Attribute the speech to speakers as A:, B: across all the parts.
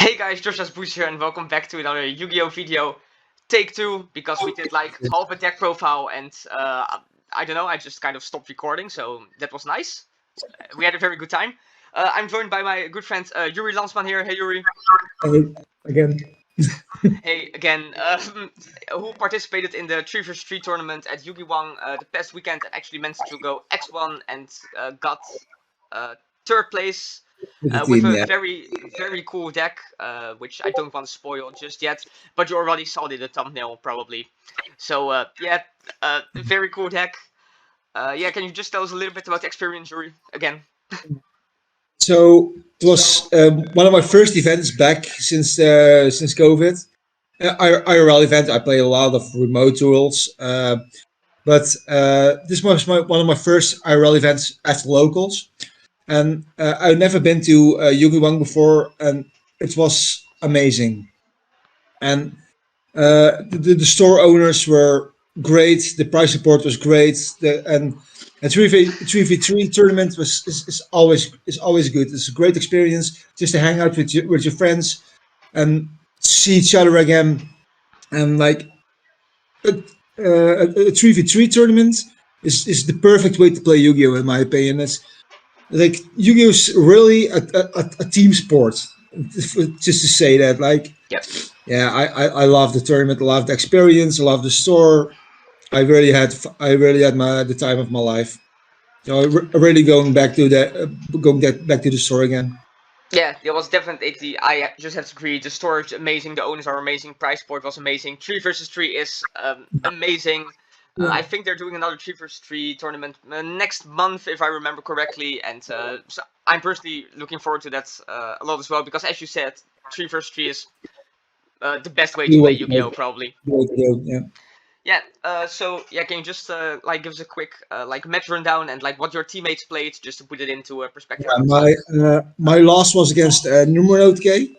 A: Hey guys, Josh's Boost here and welcome back to another Yu-Gi-Oh video. Take 2, because we did like half a deck profile and I don't know, I just kind of stopped recording, so that was nice. We had a very good time. I'm joined by my good friend Youri Lansman here. Hey Youri.
B: Hey, again.
A: Hey again, who participated in the 3 vs 3 tournament at Yu-Gi Wang the past weekend and actually managed to go X1 and got third place.
B: With the
A: With
B: team,
A: a
B: yeah.
A: very cool deck, which I don't want to spoil just yet, but you already saw it in the thumbnail probably. So yeah, very cool deck. Yeah, can you just tell us a little bit about the experience, Yuri, again?
B: So it was one of my first events back since COVID. IRL event. I play a lot of remote tools, but this was one of my first IRL events at locals, and I've never been to Yu-Gi Wang before, and it was amazing. And the store owners were great. The price support was great. And a 3v3 tournament is always good. It's a great experience just to hang out with your friends and see each other again. And like a 3v3 tournament is the perfect way to play Yu-Gi-Oh! In my opinion. It's like Yu-Gi-Oh! Is really a team sport. Just to say that, like,
A: Yep.
B: yeah, I love the tournament. I love the experience. I love the store. I really had the time of my life. So really going back to the store again.
A: Yeah, it was definitely. I just have to agree. The storage amazing. The owners are amazing. Price support was amazing. 3 vs 3 is amazing.
B: Yeah.
A: I think they're doing another 3 vs 3 tournament next month, if I remember correctly. And so I'm personally looking forward to that a lot as well, because as you said, 3 vs 3 is the best way to
B: You
A: play
B: want to
A: Yu-Gi-Oh!
B: go,
A: Probably.
B: you want to go, yeah.
A: Yeah. So yeah, can you just like give us a quick like match rundown and like what your teammates played, just to put it into perspective?
B: Yeah, my loss was against Numero K.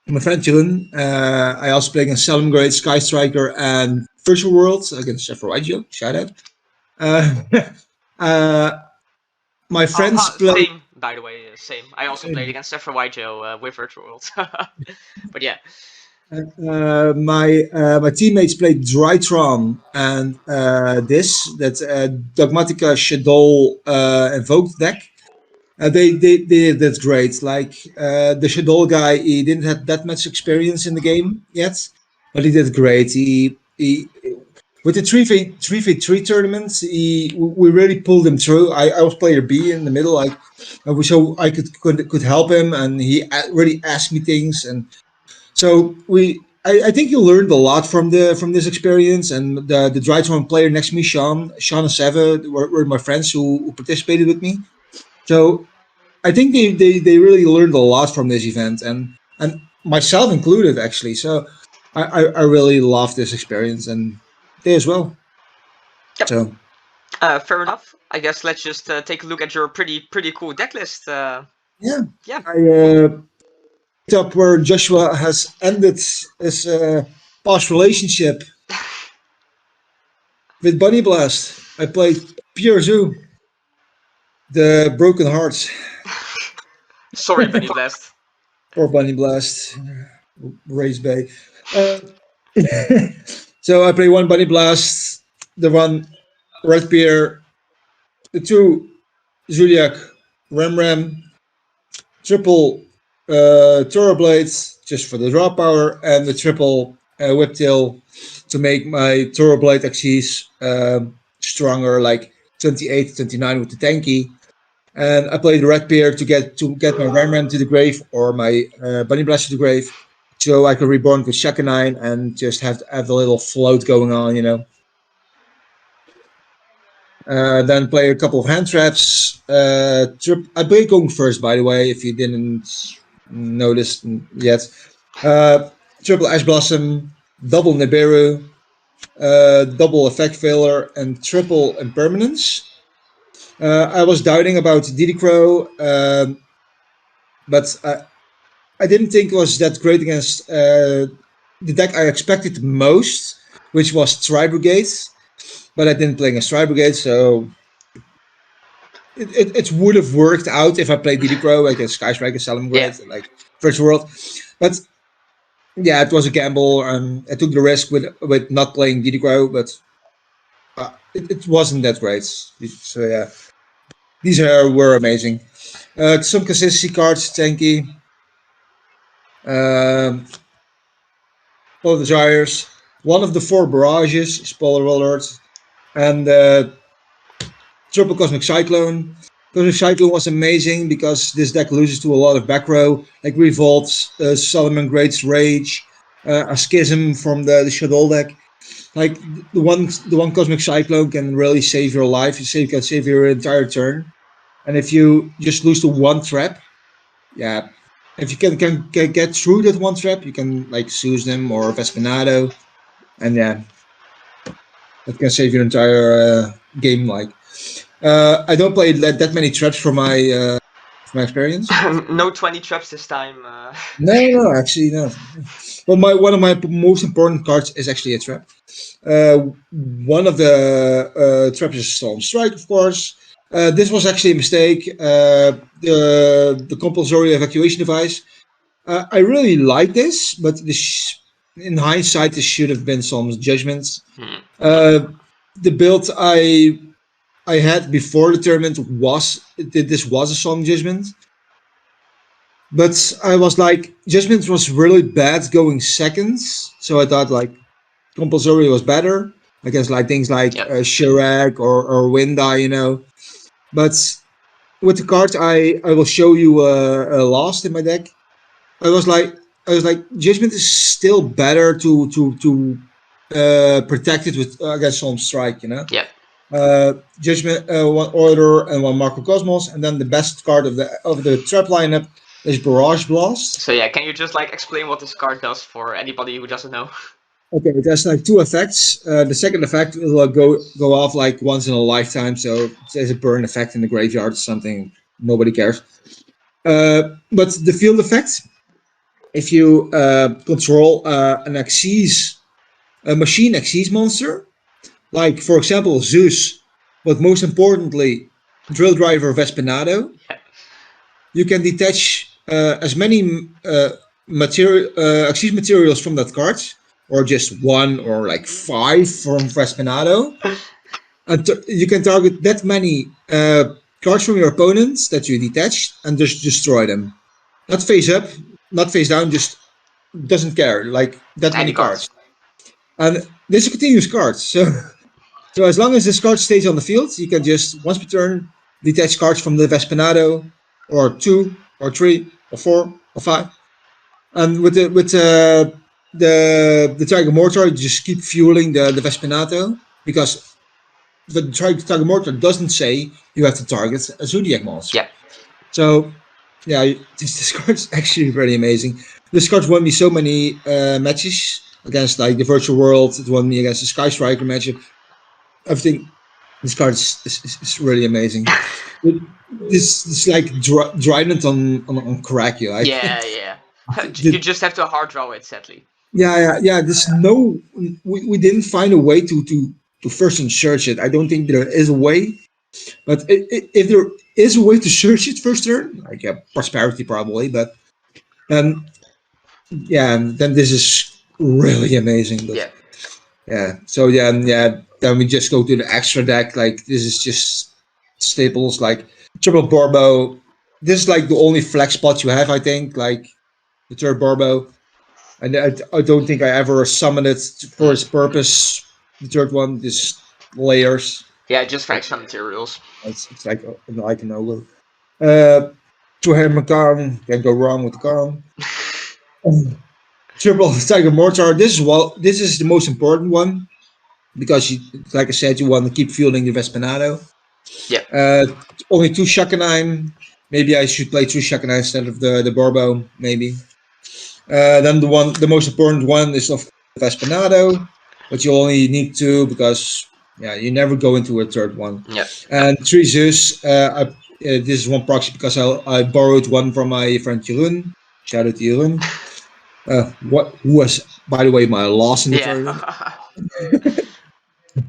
B: My friend Jun. I also played against Salem Great, Sky Striker, and Virtual World against Sephiroth. Shout out. Uh, uh, my friends played.
A: Same, by the way, same. I also played against Sephiroth with Virtual World. But yeah.
B: My teammates played Drytron and that Dogmatica Shadow invoked deck. They did great. Like the Shadow guy, he didn't have that much experience in the game yet, but he did great. He with the 3v3 tournaments, we really pulled him through. I was player B in the middle, like so I could help him, and he really asked me things, and so I think you learned a lot from this experience. And the Drytron player next to me, Sean and Seva were my friends who participated with me. So I think they really learned a lot from this event, and myself included actually. So I really loved this experience, and they as well.
A: Yep.
B: So
A: Fair enough. I guess let's just take a look at your pretty cool deck list.
B: yeah,
A: Yeah.
B: I picked up where Joshua has ended his past relationship with Bunny Blast. I played Pure Zoo, the Broken Hearts.
A: Sorry, Bunny Blast.
B: Or Bunny Blast, Race Bay. Uh, so I play one Bunny Blast, the one Red Beer, the two Zoodiac, Ram, triple Toro Blades just for the draw power, and the triple Whiptail to make my Toro Blade Axis stronger, like 28, 29 with the tanky. And I played Red Bear to get my Ram to the grave, or my Bunny Blast to the grave, so I could reborn with Shakanine and just have a little float going on. Then play a couple of hand traps. I play going first, by the way, if you didn't notice yet. Triple Ash Blossom, double Nibiru, double Effect Failure, and triple Impermanence. I was doubting about Diddy Crow, but I didn't think it was that great against the deck I expected most, which was Tri Brigade. But I didn't play against Tri Brigade, so it would have worked out if I played Diddy Crow against Sky Striker, Salamgrade.
A: Yeah.
B: Like virtual world. But yeah, it was a gamble. I took the risk with not playing Didicro, but it wasn't that great. So yeah, these were amazing. Some consistency cards, tanky. All the Desires. One of the 4 Barrages, spoiler alert, and Triple Cosmic Cyclone. Cosmic Cyclone was amazing because this deck loses to a lot of back row, like Revolt, Solomon Great's Rage, a Schism from the Shadow deck. Like the one Cosmic Cyclone can really save your life. Can save your entire turn. And if you just lose to one trap, yeah, if you can get through that one trap, you can like Zeus them or Vespinado, and yeah, that can save your entire game. Like, I don't play that many traps from my experience.
A: No 20 traps this time.
B: No, actually no. But one of my most important cards is actually a trap. One of the traps is Storm Strike, of course. This was actually a mistake. The compulsory evacuation device. I really like this, but in hindsight, this should have been some judgments. The build I had before the tournament was a song judgment, but I was like judgment was really bad going seconds, so I thought like compulsory was better against like things like Chirac or Winda, you know. But with the cards I will show you last in my deck, I was like judgment is still better to protect it with against some strike, you know.
A: Yeah.
B: Judgment, one Order and one Marco Cosmos, and then the best card of the trap lineup is Barrage Blast.
A: So yeah, can you just like explain what this card does for anybody who doesn't know?
B: Okay, it has like 2 effects. The second effect will go off like once in a lifetime, so there's a burn effect in the graveyard or something. Nobody cares. But the field effect, if you control an Xyz, a machine Xyz monster, like for example Zeus, but most importantly Drill Driver Vespinado, you can detach as many Xyz materials from that card, or just 1 or like 5 from Vespinado, and you can target that many cards from your opponents that you detached and just destroy them. Not face up, not face down, just doesn't care. Like that many cards. And this is a continuous card. So as long as this card stays on the field, you can just once per turn detach cards from the Vespinado, or 2 or 3 or 4 or 5. And with the Tiger Mortar, you just keep fueling the Vespinato, because the Tiger Mortar doesn't say you have to target a Zoodiac monster.
A: Yeah.
B: So yeah, this card is actually really amazing. This card won me so many matches against like the virtual world. It won me against the Sky Striker matchup. Everything. This card is really amazing. This like Drident on crack, you like.
A: Yeah. You just have to hard draw it, sadly.
B: Yeah. There's no, we didn't find a way to first search it. I don't think there is a way, but if there is a way to search it first turn, like prosperity probably, but then then this is really amazing. But so then we just go to the extra deck. Like this is just staples, like triple Borbo. This is like the only flex spot you have, I think, like the third Borbo. And I don't think I ever summoned it for its purpose. The third one, this layers.
A: Yeah, just for extra materials.
B: It's like an ogre. Two Hammer Khan, can't go wrong with the Khan. Triple Tiger Mortar. This is the most important one, because like I said, you want to keep fueling the Vespinado.
A: Yeah.
B: Only 2 Shakanine. Maybe I should play 2 Shakanine instead of the Borbo. Maybe. Then the most important one is of Vespinado, but you only need 2 because you never go into a third one.
A: Yeah.
B: And 3 Zeus. This is one proxy because I borrowed one from my friend Jeroen. Shout out to Jeroen. Who was, by the way, my loss in the tournament.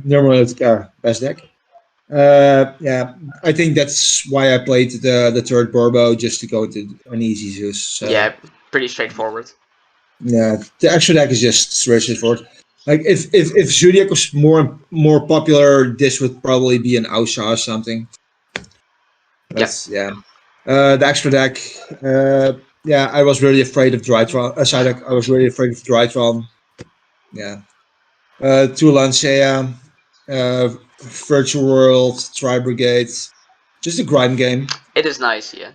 B: Normally it's best deck. I think that's why I played the third Borbo, just to go to an easy Zeus. So.
A: Yeah, pretty straightforward.
B: Yeah, the extra deck is just very straightforward. Like if Zoodiac was more popular, this would probably be an Ausha or something. That's yeah. The extra deck, yeah, I was really afraid of Drytron. Side deck, I was really afraid of Drytron. Yeah. Two Lansea, Virtual World, Tri Brigade. Just a grind game.
A: It is nice, yeah.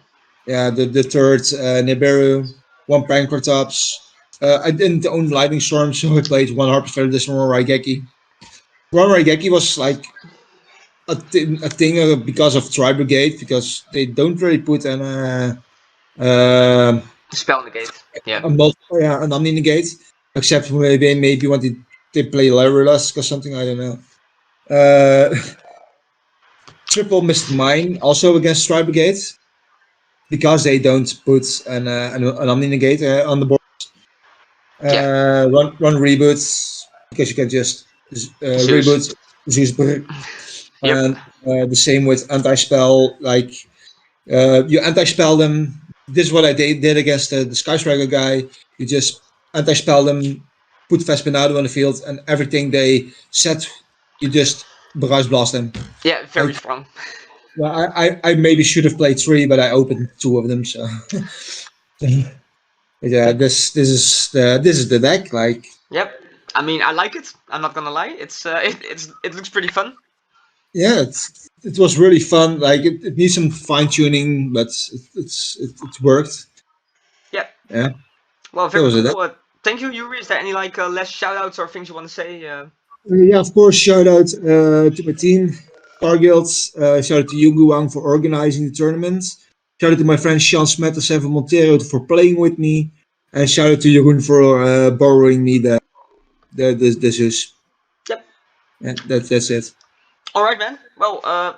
B: Yeah, the third Nibiru, one Pankratops. I didn't own Lightning Storm, so I played one Harpist Feather, this one Raigeki. One Raigeki was like a thing because of Tri Brigade, because they don't really put
A: Spell negate, yeah.
B: an Omni Negate, except maybe when they play Lyrilusk or something, I don't know. Triple Missed Mine also against Tri Brigade, because they don't put an Omni Negate on the board. Run reboots, because you can just reboot Zeus.
A: Yep.
B: And the same with anti-spell, like you anti-spell them. This is what I did against the Sky Striker guy. You just anti-spell them, put Vespinado on the field, and everything they set, you just Barrage blast them.
A: Yeah, very
B: Like,
A: strong.
B: well, I maybe should have played 3, but I opened 2 of them. So yeah, this is the deck. Like,
A: Yep. I mean, I like it. I'm not gonna lie. It looks pretty fun.
B: yeah, it was really fun. Like, it needs some fine tuning, but it worked.
A: Yep.
B: Yeah,
A: Well,
B: that
A: very
B: was it.
A: cool. Thank you, Youri. Is there any like last shout outs or things you want to say?
B: Yeah, of course, shout out to my team, Cargild. Shout out to Yugu Wang for organizing the tournament. Shout out to my friend Sean Smet and Seven Montero for playing with me. And shout out to Jeroen for borrowing me the Zeus.
A: Yep.
B: Yeah, that's it.
A: All right, man. Well,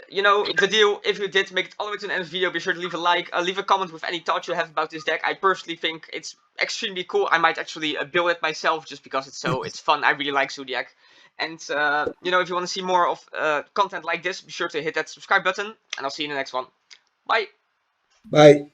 A: you know the deal. If you did make it all the way to the end of the video, be sure to leave a like, leave a comment with any thoughts you have about this deck. I personally think it's extremely cool. I might actually build it myself just because it's fun. I really like Zoodiac. And you know, if you want to see more of content like this, be sure to hit that subscribe button. And I'll see you in the next one. Bye.
B: Bye.